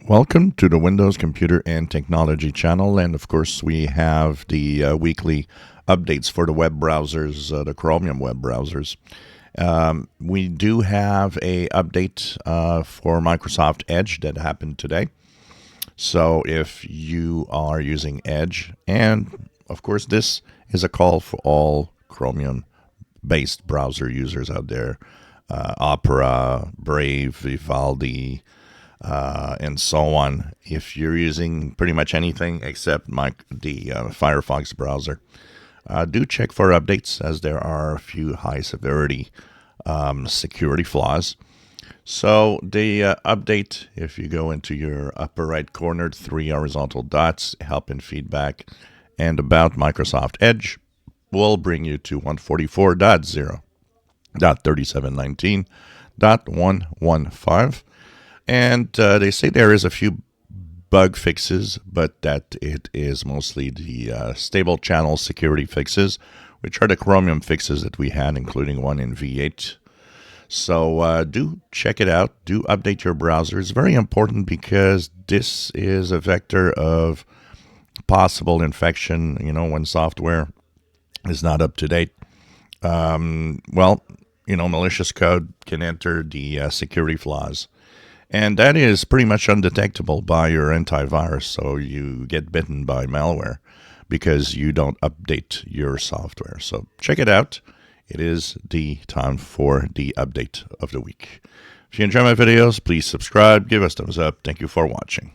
Welcome to the Windows Computer and Technology channel, and of course we have the weekly updates for the web browsers, the Chromium web browsers. We do have a update for Microsoft Edge that happened today. So if you are using Edge, and of course this is a call for all Chromium-based browser users out there, Opera, Brave, Vivaldi, and so on. If you're using pretty much anything except the Firefox browser, do check for updates, as there are a few high severity security flaws. So the update, if you go into your upper right corner, 3 horizontal dots, help and feedback, and about Microsoft Edge, will bring you to 144.0.3719.115. And they say there is a few bug fixes, but that it is mostly the stable channel security fixes, which are the Chromium fixes that we had, including one in V8. So do check it out. Do update your browser. It's very important because this is a vector of possible infection, when software is not up to date. Malicious code can enter the security flaws. And that is pretty much undetectable by your antivirus, so you get bitten by malware because you don't update your software. So check it out. It is the time for the update of the week. If you enjoy my videos, please subscribe, give us a thumbs up. Thank you for watching.